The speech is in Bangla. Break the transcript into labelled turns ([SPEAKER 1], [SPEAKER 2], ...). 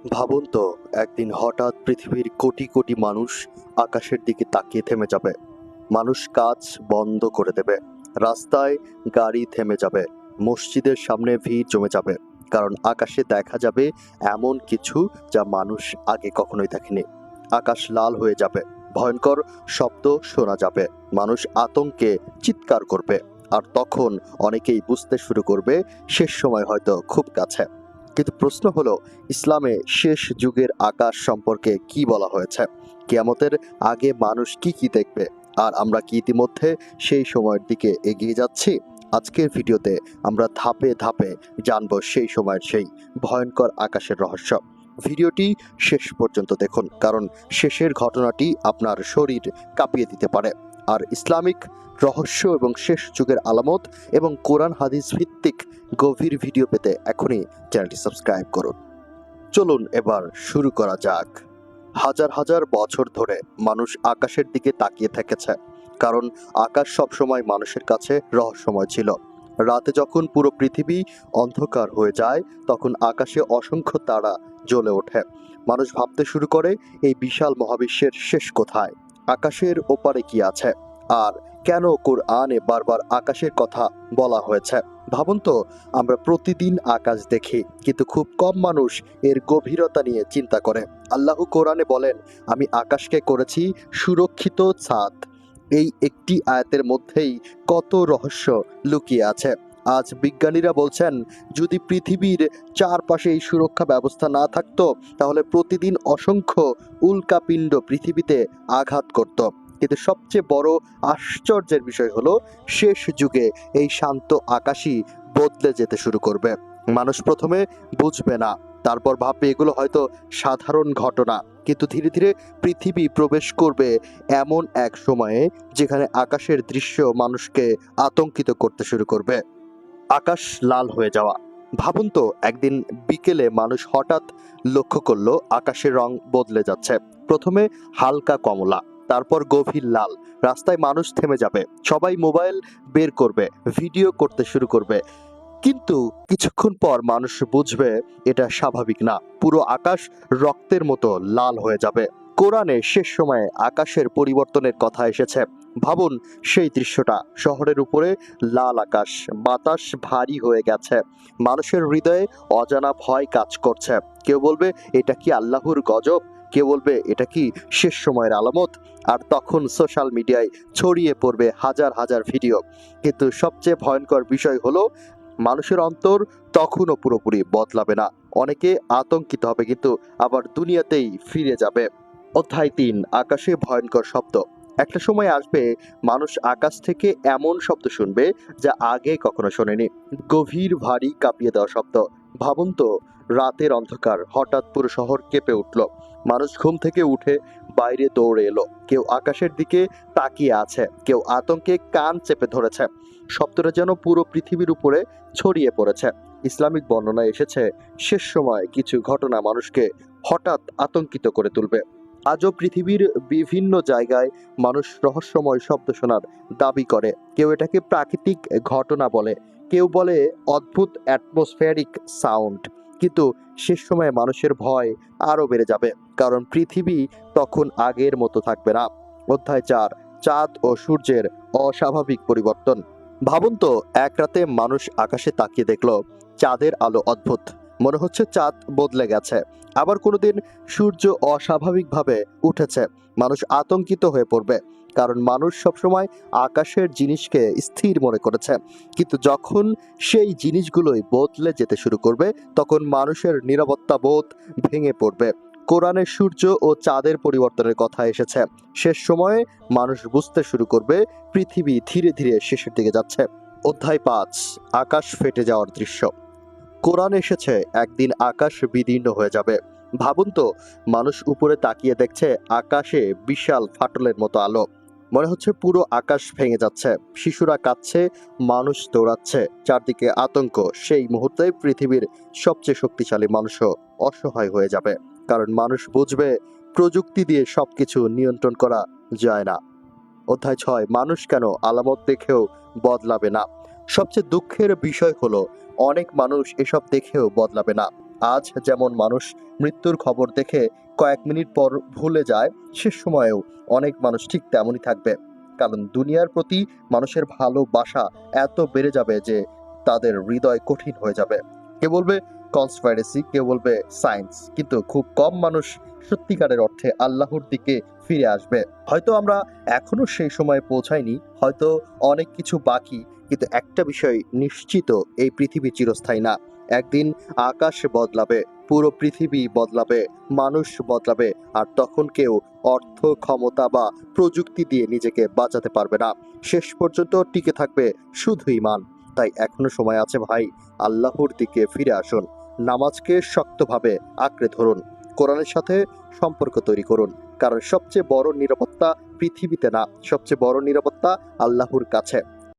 [SPEAKER 1] ভাবুন তো, একদিন হঠাৎ পৃথিবীর কোটি কোটি মানুষ আকাশের দিকে তাকিয়ে থেমে যাবে। মানুষ কাজ বন্ধ করে দেবে, রাস্তায় গাড়ি থেমে যাবে, মসজিদের সামনে ভিড় জমে যাবে, কারণ আকাশে দেখা যাবে এমন কিছু যা মানুষ আগে কখনোই দেখেনি। আকাশ লাল হয়ে যাবে, ভয়ঙ্কর শব্দ শোনা যাবে, মানুষ আতঙ্কে চিৎকার করবে। আর তখন অনেকেই বুঝতে শুরু করবে শেষ সময় হয়তো খুব কাছে। কিন্তু প্রশ্ন হলো, ইসলামে শেষ যুগের আকাশ সম্পর্কে কি বলা হয়েছে? কিয়ামতের আগে মানুষ কি কি দেখবে? আর আমরা কি ইতিমধ্যে সেই সময়ের দিকে এগিয়ে যাচ্ছি? আজকের ভিডিওতে আমরা ধাপে ধাপে জানবো সেই সময়ের সেই ভয়ঙ্কর আকাশের রহস্য। ভিডিওটি শেষ পর্যন্ত দেখুন, কারণ শেষের ঘটনাটি আপনার শরীর কাঁপিয়ে দিতে পারে। আর ইসলামিক রহস্য এবং শেষ যুগের আলামত এবং কোরআন হাদিস ভিত্তিক গভীর ভিডিও পেতে এখনই চ্যানেলটি সাবস্ক্রাইব করুন। চলুন এবার শুরু করা যাক। হাজার হাজার বছর ধরে মানুষ আকাশের দিকে তাকিয়ে থেকেছে, কারণ আকাশ সবসময় মানুষের কাছে রহস্যময় ছিল। রাতে যখন পুরো পৃথিবী অন্ধকার হয়ে যায়, তখন আকাশে অসংখ্য তারা জ্বলে ওঠে। মানুষ ভাবতে শুরু করে, এই বিশাল মহাবিশ্বের শেষ কোথায়? আকাশের ওপারে কি আছে? আর কেন কোরআনে বারবার আকাশের কথা বলা হয়েছে? ভাবুন তো, আমরা প্রতিদিন আকাশ দেখি, কিন্তু খুব কম মানুষ এর গভীরতা নিয়ে চিন্তা করে। আল্লাহ কোরআনে বলেন, আমি আকাশকে করেছি সুরক্ষিত ছাদ। এই একটি আয়াতের মধ্যেই কত রহস্য লুকিয়ে আছে। আজ বিজ্ঞানীরা বলছেন, যদি পৃথিবীর চারপাশে এই সুরক্ষা ব্যবস্থা না থাকতো, তাহলে প্রতিদিন অসংখ্য উল্কাপিণ্ড পৃথিবীতে আঘাত করত। কিন্তু সবচেয়ে বড় আশ্চর্যের বিষয় হলো, শেষ যুগে এই শান্ত আকাশই বদলে যেতে শুরু করবে। মানুষ প্রথমে বুঝবে না, তারপর ভাববে এগুলো হয়তো সাধারণ ঘটনা, কিন্তু ধীরে ধীরে পৃথিবী প্রবেশ করবে এমন এক সময়ে যেখানে আকাশের দৃশ্য মানুষকে আতঙ্কিত করতে শুরু করবে। আকাশ লাল হয়ে যাওয়া। ভাবুন তো, একদিন বিকেলে মানুষ হঠাৎ লক্ষ্য করলো আকাশের রং বদলে যাচ্ছে। প্রথমে হালকা কমলা, তারপর গভীর লাল। রাস্তায় মানুষ থেমে যাবে, সবাই মোবাইল বের করবে, ভিডিও করতে শুরু করবে। কিন্তু কিছুক্ষণ পর মানুষ বুঝবে এটা স্বাভাবিক না, পুরো আকাশ রক্তের মতো লাল হয়ে যাবে। কোরআনে শেষ সময়ে আকাশের পরিবর্তনের কথা এসেছে। ভাবুন সেই দৃশ্যটা, শহরের উপরে লাল আকাশ, বাতাস ভারী হয়ে গেছে, মানুষের হৃদয়ে অজানা ভয় কাজ করছে। কেউ বলবে এটা কি আল্লাহর গজব, কেউ বলবে এটা কি শেষ সময়ের আলামত। আর তখন সোশ্যাল মিডিয়ায় ছড়িয়ে পড়বে হাজার হাজার ভিডিও। কিন্তু সবচেয়ে ভয়ঙ্কর বিষয় হলো, মানুষের অন্তর তখনও পুরোপুরি বদলাবে না। অনেকে আতঙ্কিত হবে, কিন্তু আবার দুনিয়াতেই ফিরে যাবে। অধ্যায় ৩, আকাশে ভয়ঙ্কর শব্দ। একটা সময় আসবে, মানুষ আকাশ থেকে এমন শব্দ শুনবে যা আগে কখনো শোনেনি। গভীর, ভারী, কাঁপিয়ে দেওয়া শব্দ। ভাবুন তো, রাতের অন্ধকার, হঠাৎ পুরো শহর কেঁপে উঠল। মানুষ ঘুম থেকে উঠে বাইরে দৌড়ে এলো। কেউ আকাশের দিকে তাকিয়ে আছে, কেউ আতঙ্কে কান চেপে ধরেছে। শব্দটা যেন পুরো পৃথিবীর উপরে ছড়িয়ে পড়েছে। ইসলামিক বর্ণনায় এসেছে, শেষ সময় কিছু ঘটনা মানুষকে হঠাৎ আতঙ্কিত করে তুলবে। আজও পৃথিবীর বিভিন্ন জায়গায় মানুষ রহস্যময় শব্দ শোনার দাবি করে। কেউ এটাকে প্রাকৃতিক ঘটনা বলে, কেউ বলে অদ্ভুত অ্যাটমসফিয়ারিক সাউন্ড। কিন্তু শেষ সময়ে মানুষের ভয় আরও বেড়ে যাবে, কারণ পৃথিবী তখন আগের মতো থাকবে না। অধ্যায় ৪, চাঁদ ও সূর্যের অস্বাভাবিক পরিবর্তন। ভাবুন তো, এক রাতে মানুষ আকাশে তাকিয়ে দেখলো চাঁদের আলো অদ্ভুত, মনে হচ্ছে চাঁদ বদলে গেছে। আবার কোনোদিন সূর্য অস্বাভাবিকভাবে উঠেছে, মানুষ আতঙ্কিত হয়ে পড়বে, কারণ মানুষ সবসময় আকাশের জিনিসকে স্থির মনে করেছে। কিন্তু যখন সেই জিনিসগুলোই বদলে যেতে শুরু করবে, তখন মানুষের নিরাপত্তা বোধ ভেঙে পড়বে। কোরআনে সূর্য ও চাঁদের পরিবর্তনের কথা এসেছে। শেষ সময়ে মানুষ বুঝতে শুরু করবে পৃথিবী ধীরে ধীরে শেষের দিকে যাচ্ছে। অধ্যায় ৫, আকাশ ফেটে যাওয়ার দৃশ্য। কোরআন এসেছে, একদিন আকাশ বিদীর্ণ হয়ে যাবে। ভাবুন তো, মানুষ উপরে তাকিয়ে দেখছে আকাশে বিশাল ফাটলের মতো আলো, মনে হচ্ছে পুরো আকাশ ভেঙে যাচ্ছে। শিশুরা কাঁদছে, মানুষ দৌড়াচ্ছে, চারদিকে আতঙ্ক। সেই মুহূর্তে পৃথিবীর সবচেয়ে শক্তিশালী মানুষও অসহায় হয়ে যাবে, কারণ মানুষ বুঝবে প্রযুক্তি দিয়ে সবকিছু নিয়ন্ত্রণ করা যায় না। অধ্যায় ৬, মানুষ কেন আলামত দেখেও বদলাবে না। সবচেয়ে দুঃখের বিষয় হলো, অনেক মানুষ এসব দেখেও বদলাবে না। আজ যেমন মানুষ মৃত্যুর খবর দেখে কয়েক মিনিট পর ভুলে যায়, সে সময়েও অনেক মানুষ ঠিক তেমনই থাকবে। কারণ দুনিয়ার প্রতি মানুষের ভালোবাসা এত বেড়ে যাবে যে তাদের হৃদয় কঠিন হয়ে যাবে। কে বলবে কনস্পাইরেসি, কেউ বলবে সায়েন্স, কিন্তু খুব কম মানুষ সত্যিকারের অর্থে আল্লাহর দিকে ফিরে আসবে। হয়তো আমরা এখনো সেই সময়ে পৌঁছাইনি, হয়তো অনেক কিছু বাকি, কিন্তু একটা বিষয় নিশ্চিত, এই পৃথিবী চিরস্থায়ী না। একদিন আকাশ বদলাবে, পুরো পৃথিবী বদলাবে, মানুষ বদলাবে, আর তখন কেউ অর্থ, ক্ষমতা বা প্রযুক্তি দিয়ে নিজেকে বাঁচাতে পারবে না। শেষ পর্যন্ত টিকে থাকবে শুধু ঈমান। তাই এখনো সময় আছে ভাই, আল্লাহর দিকে ফিরে আসুন। নামাজকে শক্তভাবে আঁকড়ে ধরুন, কোরআনের সাথে সম্পর্ক তৈরি করুন। কারণ সবচেয়ে বড় নিরাপত্তা পৃথিবীতে না, সবচেয়ে বড় নিরাপত্তা আল্লাহর কাছে।